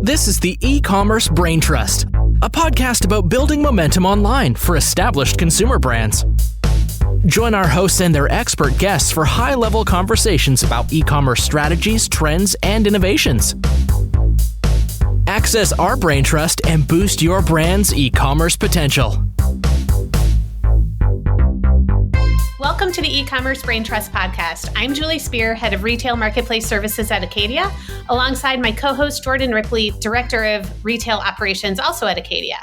This is the Ecommerce Braintrust, a podcast about building momentum online for established consumer brands. Join our hosts and their expert guests for high-level conversations about e-commerce strategies, trends, and innovations. Access our Braintrust and boost your brand's e-commerce potential. Welcome to the Ecommerce Braintrust podcast. I'm Julie Spear, Head of Retail Marketplace Services at Acadia, alongside my co-host Jordan Ripley, Director of Retail Operations, also at Acadia.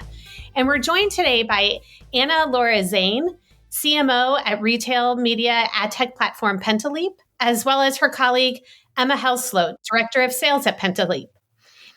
And we're joined today by Ana Laura Zain, CMO at retail media ad tech platform Pentaleap, as well as her colleague Emma Helsloot, Director of Sales at Pentaleap.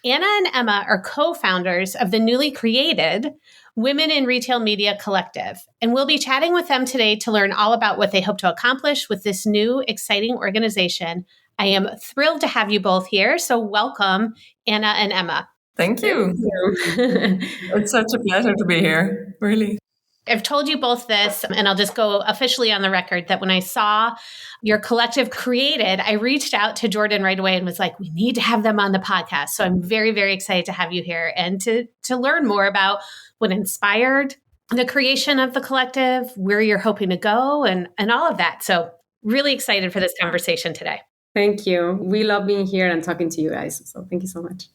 Ana and Emma are co-founders of the newly created Women in Retail Media Collective, and we'll be chatting with them today to learn all about what they hope to accomplish with this new, exciting organization. I am thrilled to have you both here, so welcome, Ana and Emma. Thank you. It's such a pleasure to be here, really. I've told you both this, and I'll just go officially on the record that when I saw your collective created, I reached out to Jordan right away and was like, we need to have them on the podcast. So I'm very, very excited to have you here and to learn more about what inspired the creation of the collective, where you're hoping to go, and all of that. So really excited for this conversation today. Thank you. We love being here and talking to you guys. So thank you so much.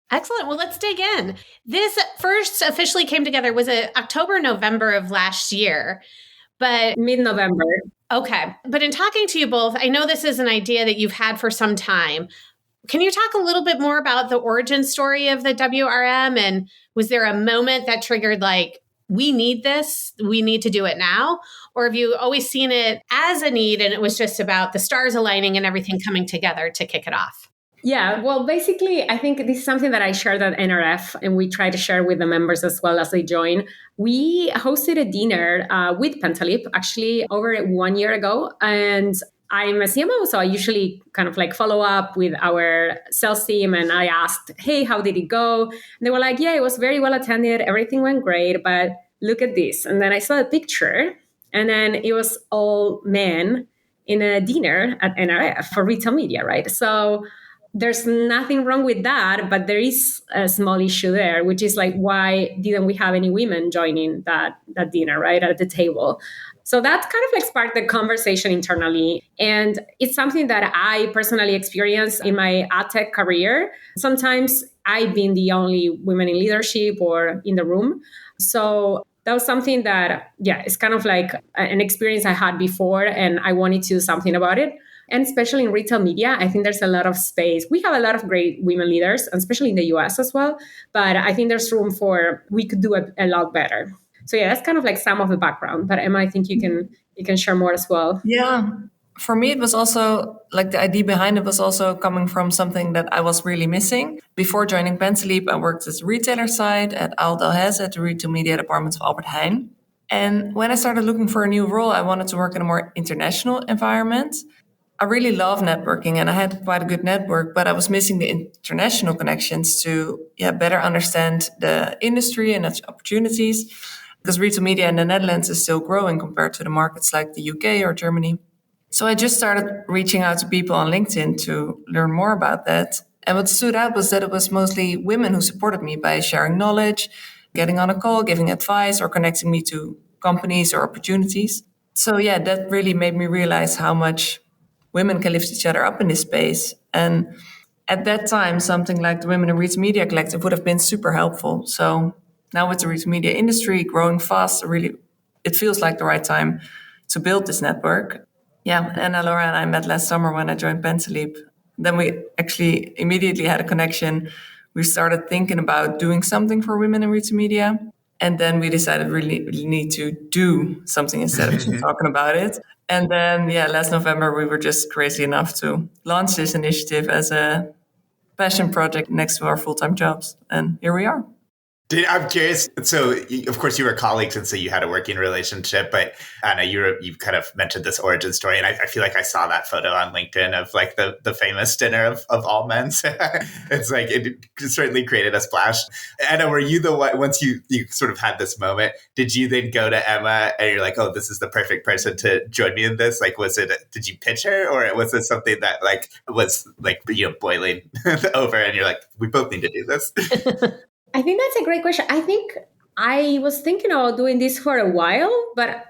Excellent. Well, let's dig in. This first officially came together, was it October, November of last year? But mid-November. Okay. But in talking to you both, I know this is an idea that you've had for some time. Can you talk a little bit more about the origin story of the WRM? And was there a moment that triggered like, we need this, we need to do it now? Or have you always seen it as a need and it was just about the stars aligning and everything coming together to kick it off? Yeah, well, basically, I think this is something that I shared at NRF and we try to share with the members as well as they join. We hosted a dinner with Pentaleap actually over 1 year ago. And I'm a CMO, so I usually kind of like follow up with our sales team. And I asked, hey, how did it go? And they were like, yeah, it was very well attended. Everything went great, but look at this. And then I saw a picture and then it was all men in a dinner at NRF for retail media, right? So there's nothing wrong with that, but there is a small issue there, which is like, why didn't we have any women joining that dinner, right, at the table? So that kind of like sparked the conversation internally. And it's something that I personally experienced in my ad tech career. Sometimes I've been the only woman in leadership or in the room. So that was something that, it's kind of like an experience I had before, and I wanted to do something about it. And especially in retail media, I think there's a lot of space. We have a lot of great women leaders, especially in the US as well. But I think there's room for, we could do a lot better. So that's kind of like some of the background. But Emma, I think you can share more as well. Yeah. For me, it was also like the idea behind it was also coming from something that I was really missing. Before joining Pentaleap, I worked as a retailer side at Ahold Delhaize at the retail media department of Albert Heijn. And when I started looking for a new role, I wanted to work in a more international environment. I really love networking and I had quite a good network, but I was missing the international connections to better understand the industry and its opportunities, because retail media in the Netherlands is still growing compared to the markets like the UK or Germany. So I just started reaching out to people on LinkedIn to learn more about that. And what stood out was that it was mostly women who supported me by sharing knowledge, getting on a call, giving advice, or connecting me to companies or opportunities. So that really made me realize how much women can lift each other up in this space. And at that time, something like the Women in Retail Media Collective would have been super helpful. So now with the retail media industry growing fast, it feels like the right time to build this network. Yeah, Ana Laura and I met last summer when I joined Pentaleap. Then we actually immediately had a connection. We started thinking about doing something for women in retail media. And then we decided we need to do something instead of just talking about it. And then, last November, we were just crazy enough to launch this initiative as a passion project next to our full-time jobs. And here we are. I'm curious. So, of course, you were colleagues, and so you had a working relationship. But Anna, you kind of mentioned this origin story, and I feel like I saw that photo on LinkedIn of like the famous dinner of all men. So it's like it certainly created a splash. Anna, were you the one once you sort of had this moment? Did you then go to Emma and you're like, oh, this is the perfect person to join me in this? Like, was it? Did you pitch her, or was it something that like was like boiling over, and you're like, we both need to do this? I think that's a great question. I think I was thinking about doing this for a while, but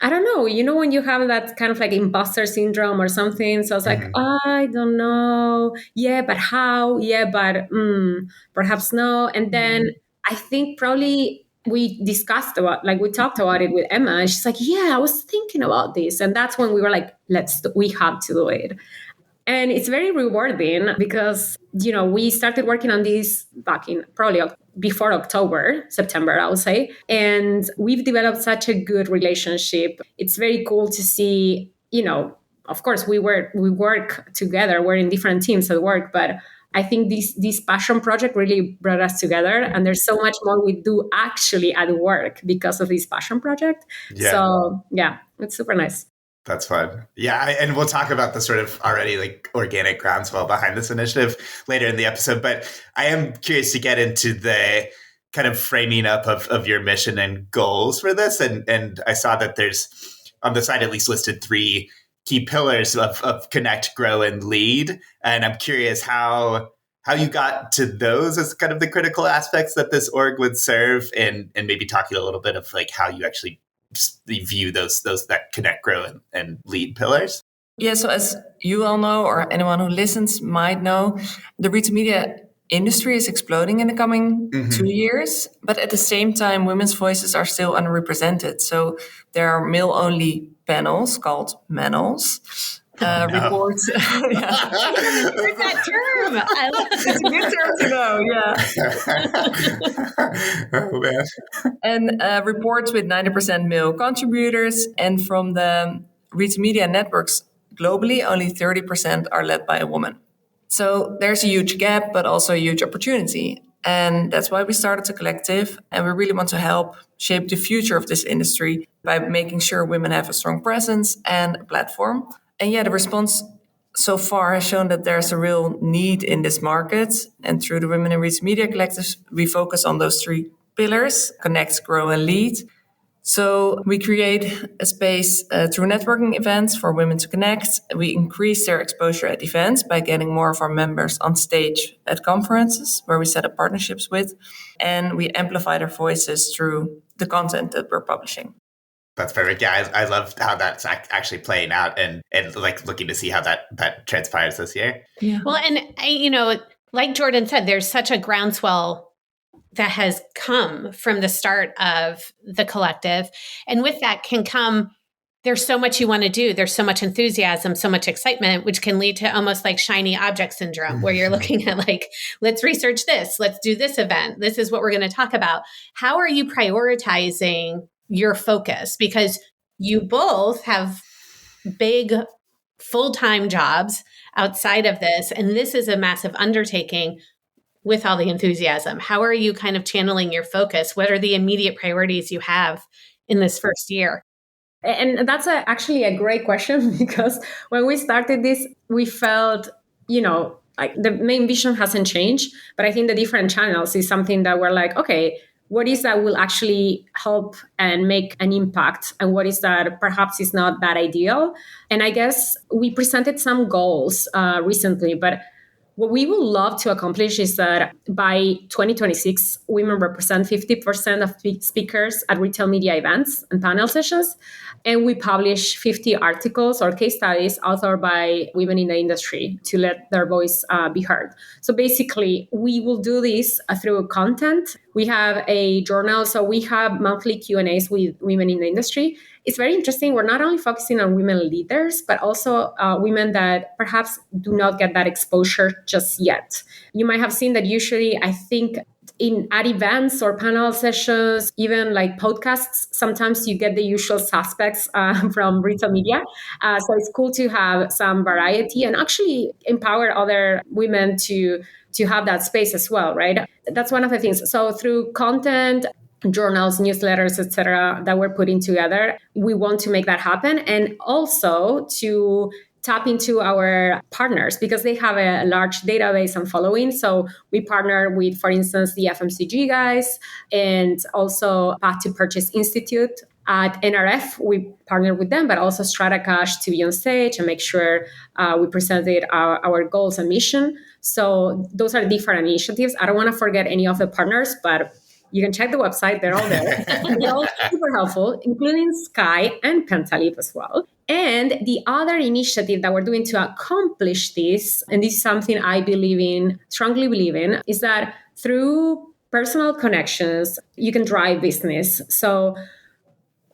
I don't know. You know, when you have that kind of like imposter syndrome or something. So I was like, I don't know. Yeah, but how? Yeah, but perhaps no. And then I think probably we discussed about, like we talked about it with Emma. And she's like, yeah, I was thinking about this. And that's when we were like, we have to do it. And it's very rewarding because, you know, we started working on this back in probably before September, I would say. And we've developed such a good relationship. It's very cool to see, you know, of course, we work together. We're in different teams at work, but I think this passion project really brought us together. And there's so much more we do actually at work because of this passion project. Yeah. So yeah, it's super nice. That's fun. Yeah. And we'll talk about the sort of already like organic groundswell behind this initiative later in the episode. But I am curious to get into the kind of framing up of your mission and goals for this. And I saw that there's on the side at least listed 3 key pillars of connect, grow, and lead. And I'm curious how you got to those as kind of the critical aspects that this org would serve, and maybe talking a little bit of like how you actually view those that connect, grow, and lead pillars. Yeah, so as you all know, or anyone who listens might know, the retail media industry is exploding in the coming 2 years. But at the same time, women's voices are still underrepresented. So there are male-only panels called manels. Reports. Heard that term. It's a good term to know, yeah. Oh, man. And reports with 90% male contributors. And from the retail media networks globally, only 30% are led by a woman. So there's a huge gap, but also a huge opportunity. And that's why we started a collective. And we really want to help shape the future of this industry by making sure women have a strong presence and a platform. And yeah, the response so far has shown that there's a real need in this market. And through the Women in Retail Media Collective, we focus on those 3 pillars: connect, grow, and lead. So we create a space through networking events for women to connect. We increase their exposure at events by getting more of our members on stage at conferences where we set up partnerships with. And we amplify their voices through the content that we're publishing. That's perfect. Yeah, I love how that's actually playing out, and like looking to see how that transpires this year. Yeah. Well, and like Jordan said, there's such a groundswell that has come from the start of the collective, and with that can come. There's so much you want to do. There's so much enthusiasm, so much excitement, which can lead to almost like shiny object syndrome, where you're looking at like, let's research this, let's do this event. This is what we're going to talk about. How are you prioritizing your focus? Because you both have big full-time jobs outside of this, and this is a massive undertaking with all the enthusiasm. How are you kind of channeling your focus? What are the immediate priorities you have in this first year? And that's actually a great question, because when we started this, we felt, like the main vision hasn't changed, but I think the different channels is something that we're like, okay, what is that will actually help and make an impact? And what is that perhaps is not that ideal? And I guess we presented some goals recently, but what we would love to accomplish is that by 2026, women represent 50% of speakers at retail media events and panel sessions. And we publish 50 articles or case studies authored by women in the industry to let their voice be heard. So basically, we will do this through content. We have a journal, so we have monthly Q&As with women in the industry. It's very interesting. We're not only focusing on women leaders, but also women that perhaps do not get that exposure just yet. You might have seen that usually, I think at events or panel sessions, even like podcasts, sometimes you get the usual suspects from retail media. So it's cool to have some variety and actually empower other women to have that space as well, right? That's one of the things. So through content, journals, newsletters, etc., that we're putting together, we want to make that happen, and also to tap into our partners because they have a large database and following. So we partner with, for instance, the FMCG guys and also Path to Purchase Institute. At NRF, we partner with them, but also StrataCash to be on stage and make sure we presented our goals and mission. So those are different initiatives. I don't want to forget any of the partners, but you can check the website. They're all there. They're all super helpful, including Sky and Pentaleap as well. And the other initiative that we're doing to accomplish this, and this is something I strongly believe in, is that through personal connections, you can drive business. So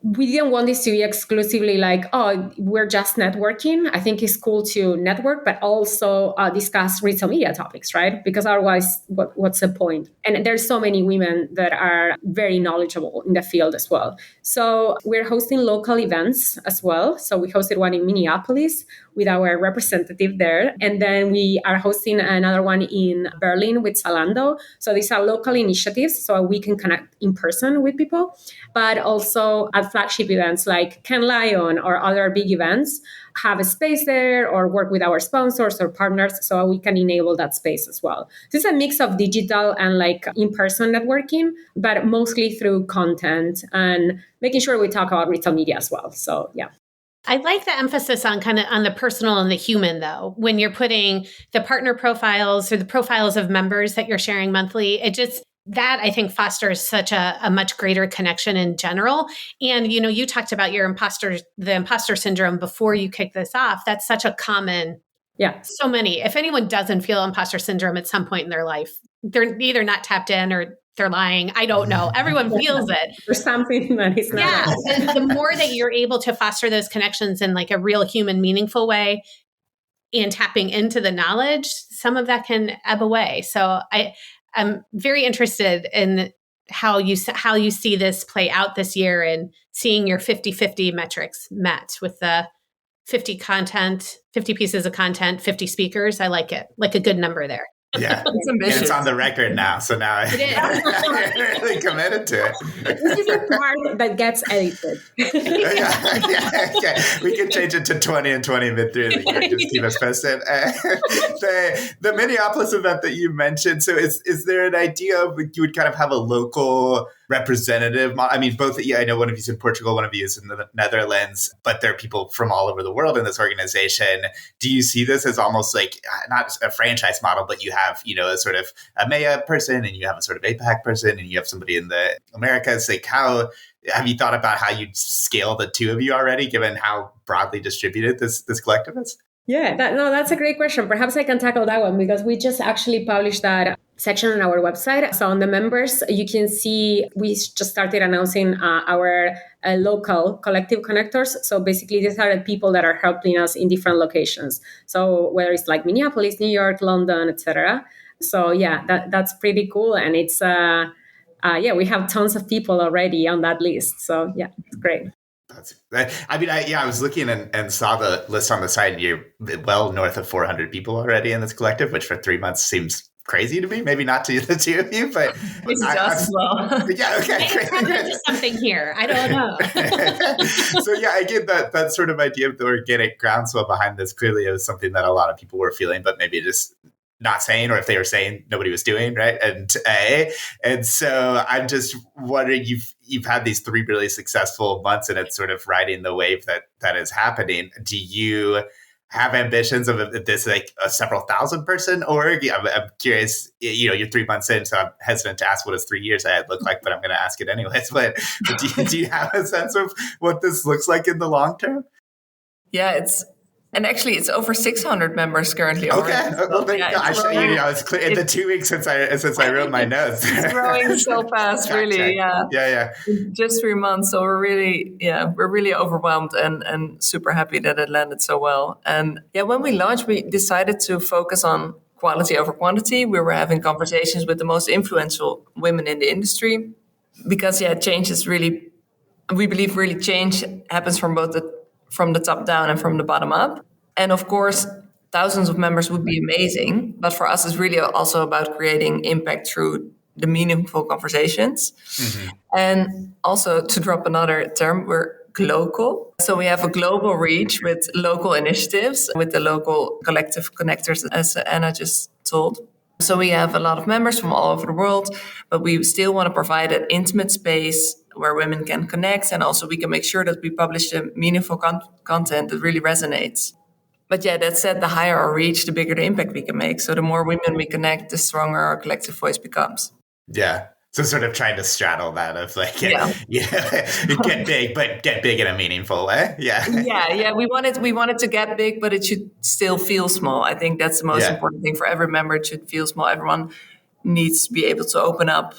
we didn't want this to be exclusively like, oh, we're just networking. I think it's cool to network, but also discuss retail media topics, right? Because otherwise, what's the point? And there's so many women that are very knowledgeable in the field as well. So we're hosting local events as well. So we hosted one in Minneapolis with our representative there. And then we are hosting another one in Berlin with Zalando. So these are local initiatives so we can connect in person with people, but also at flagship events like Cannes Lion or other big events, have a space there or work with our sponsors or partners so we can enable that space as well. This is a mix of digital and like in-person networking, but mostly through content and making sure we talk about retail media as well. So yeah. I like the emphasis on kind of on the personal and the human, though, when you're putting the partner profiles or the profiles of members that you're sharing monthly. That I think fosters such a much greater connection in general. And, you talked about the imposter syndrome before you kick this off. That's such a common, so many. If anyone doesn't feel imposter syndrome at some point in their life, they're either not tapped in or they're lying. I don't know. Everyone feels it. There's something that is not. Yeah. And the more that you're able to foster those connections in like a real human, meaningful way and tapping into the knowledge, some of that can ebb away. So I'm very interested in how you see this play out this year and seeing your 50-50 metrics met with the 50 pieces of content, 50 speakers. I like it. Like a good number there. Yeah. It's on the record now. So now I'm really committed to it. This is the part that gets edited. Yeah. We can change it to 20 and 20 mid through the year. Just keep us posted. The Minneapolis event that you mentioned. So is there an idea of you would kind of have a local representative? I mean, both. I know one of you is in Portugal, one of you is in the Netherlands, but there are people from all over the world in this organization. Do you see this as almost like not a franchise model, but you have, a sort of a MEA person and you have a sort of APAC person and you have somebody in the Americas? Like, how have you thought about how you'd scale the two of you already, given how broadly distributed this collective is? Yeah, that's a great question. Perhaps I can tackle that one because we just actually published that section on our website. So on the members, you can see we just started announcing our local collective connectors. So basically, these are the people that are helping us in different locations. So whether it's like Minneapolis, New York, London, etc. So yeah, that's pretty cool. And it's, we have tons of people already on that list. So yeah, it's great. I was looking and saw the list on the site, and you're well north of 400 people already in this collective, which for 3 months seems crazy to me. Maybe not to the two of you, but it's just well. Yeah, okay, great. There's something here. I don't know. So yeah, again, that sort of idea of the organic groundswell behind this, clearly it was something that a lot of people were feeling, but maybe just not saying, or if they were saying, nobody was doing, right? And so I'm just wondering, you've had these 3 really successful months, and it's sort of riding the wave that is happening. Do you have ambitions of this like a several thousand person org? I'm curious. You're 3 months in, so I'm hesitant to ask what does 3 years ahead look like, but I'm going to ask it anyways. But do you have a sense of what this looks like in the long term? Yeah, it's over 600 members currently. Okay. Well, thank God. It's clear in the 2 weeks since I wrote my notes. It's growing so fast, really. Yeah. Just 3 months. So we're really overwhelmed and super happy that it landed so well. And when we launched, we decided to focus on quality over quantity. We were having conversations with the most influential women in the industry because, change is really, we believe really change happens from from the top down and from the bottom up. And of course, thousands of members would be amazing. But for us, it's really also about creating impact through the meaningful conversations. Mm-hmm. And also, to drop another term, we're global. So we have a global reach with local initiatives, with the local collective connectors, as Anna just told. So we have a lot of members from all over the world, but we still want to provide an intimate space where women can connect, and also we can make sure that we publish the meaningful content that really resonates. But that said, the higher our reach, the bigger the impact we can make. So the more women we connect, the stronger our collective voice becomes. Yeah. So sort of trying to straddle that of get big, but get big in a meaningful way. Yeah. We wanted to get big, but it should still feel small. I think that's the most important thing for every member. It should feel small. Everyone needs to be able to open up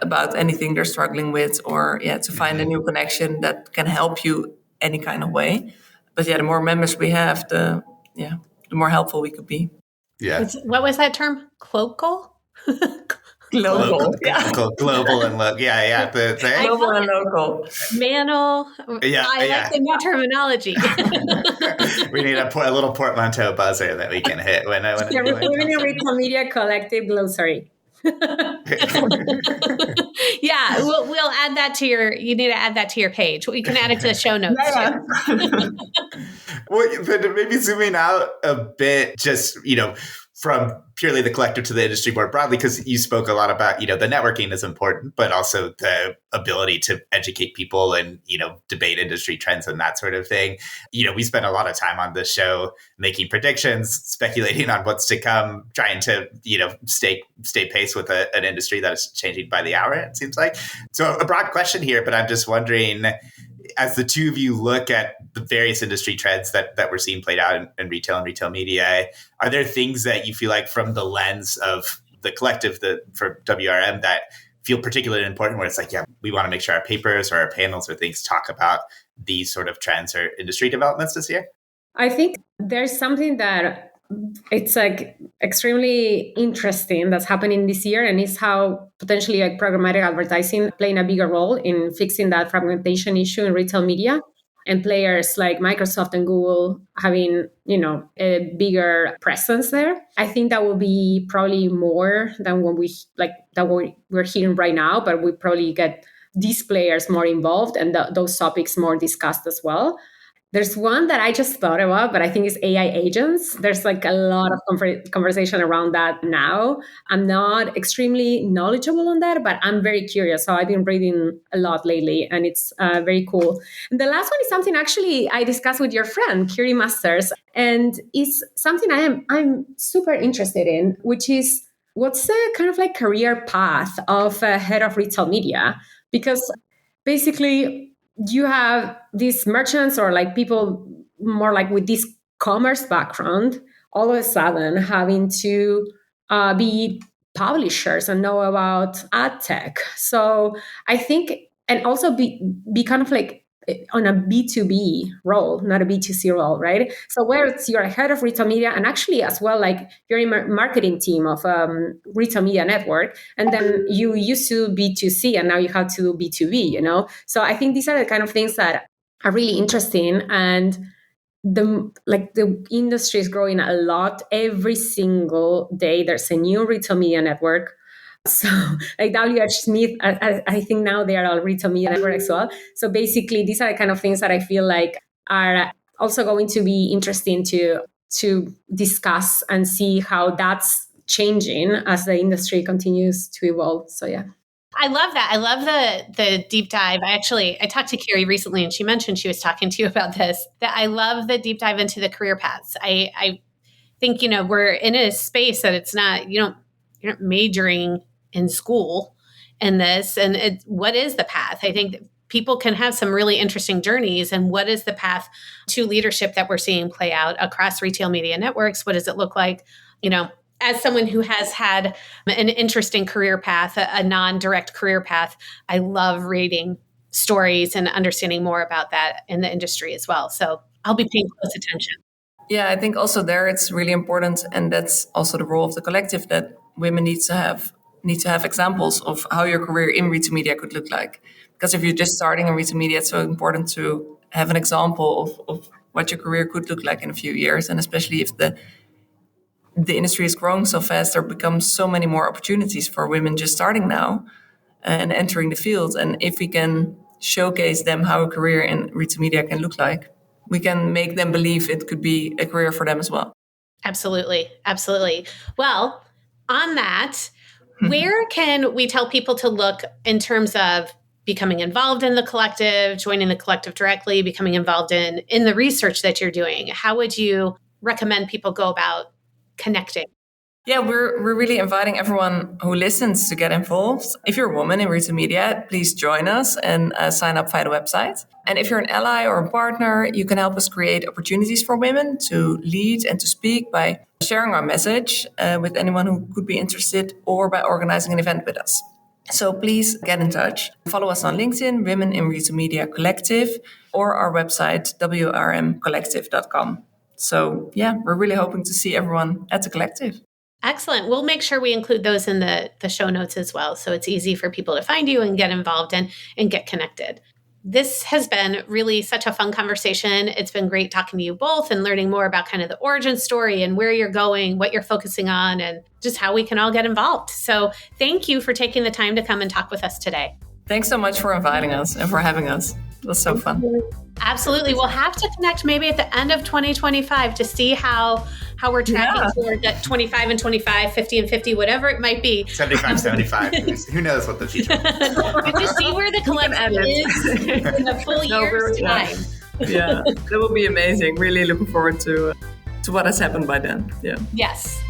about anything they're struggling with, or to find a new connection that can help you any kind of way. But the more members we have, the more helpful we could be. Yeah. What was that term? Global? Global. Global and local. Yeah. Global and local. Manel. Yeah. I like the new terminology. We need a little portmanteau buzzer that we can hit when Receiving a Retail Media Collective glossary. We'll add that to you need to add that to your page. You can add it to the show notes. Well, but maybe zooming out a bit, just, from purely the collective to the industry more broadly, because you spoke a lot about, the networking is important, but also the ability to educate people and, debate industry trends and that sort of thing. We spend a lot of time on this show making predictions, speculating on what's to come, trying to, stay pace with an industry that is changing by the hour, it seems like. So a broad question here, but I'm just wondering, as the two of you look at the various industry trends that we're seeing played out in retail and retail media, are there things that you feel like from the lens of the collective for WRM that feel particularly important, where it's like, we want to make sure our papers or our panels or things talk about these sort of trends or industry developments this year? I think there's something that it's like extremely interesting that's happening this year, and it's how potentially programmatic advertising playing a bigger role in fixing that fragmentation issue in retail media, and players like Microsoft and Google having, a bigger presence there. I think that will be probably more than what we're hearing right now, but we probably get these players more involved and those topics more discussed as well. There's one that I just thought about, but I think it's AI agents. There's like a lot of conversation around that now. I'm not extremely knowledgeable on that, but I'm very curious. So I've been reading a lot lately, and it's very cool. And the last one is something actually I discussed with your friend, Curie Masters, and it's something I'm super interested in, which is what's the kind of like career path of a head of retail media? Because basically, you have these merchants or like people more like with this commerce background, all of a sudden having to be publishers and know about ad tech. So I think, and also be kind of like on a B2B role, not a B2C role, right? So where it's you're a head of retail media, and actually as well, like you're in a marketing team of retail media network, and then you used to B2C and now you have to do B2B, So I think these are the kind of things that are really interesting, and the industry is growing a lot. Every single day there's a new retail media network. So like WH Smith, I think now they are all retail media network as well. So basically, these are the kind of things that I feel like are also going to be interesting to discuss and see how that's changing as the industry continues to evolve. So yeah. I love that. I love the deep dive. I talked to Carrie recently, and she mentioned she was talking to you about this, that I love the deep dive into the career paths. I think, we're in a space that it's not, you're not majoring in school in this. And what is the path? I think that people can have some really interesting journeys. And what is the path to leadership that we're seeing play out across retail media networks? What does it look like? As someone who has had an interesting career path, a non-direct career path, I love reading stories and understanding more about that in the industry as well. So I'll be paying close attention. Yeah, I think also there it's really important, and that's also the role of the collective, that women need to have examples of how your career in retail media could look like. Because if you're just starting in retail media, it's so important to have an example of what your career could look like in a few years. And especially if the industry is growing so fast, there becomes so many more opportunities for women just starting now and entering the field. And if we can showcase them how a career in retail media can look like, we can make them believe it could be a career for them as well. Absolutely. Absolutely. Well, on that, where can we tell people to look in terms of becoming involved in the collective, joining the collective directly, becoming involved in the research that you're doing? How would you recommend people go about connecting? Yeah, we're really inviting everyone who listens to get involved. If you're a woman in retail media, please join us and sign up via the website. And if you're an ally or a partner, you can help us create opportunities for women to lead and to speak by sharing our message with anyone who could be interested, or by organizing an event with us. So please get in touch. Follow us on LinkedIn, Women in Retail Media Collective, or our website, wrmcollective.com. So yeah, we're really hoping to see everyone at the collective. Excellent. We'll make sure we include those in the show notes as well, so it's easy for people to find you and get involved and get connected. This has been really such a fun conversation. It's been great talking to you both and learning more about kind of the origin story and where you're going, what you're focusing on, and just how we can all get involved. So thank you for taking the time to come and talk with us today. Thanks so much for inviting us and for having us. It was so fun. Absolutely. We'll have to connect maybe at the end of 2025 to see how we're tracking toward that 25 and 25, 50 and 50, whatever it might be. 75, 75. Who knows what the future is. And just see where the collective is in a full year's time. Yeah, that will be amazing. Really looking forward to what has happened by then. Yeah. Yes.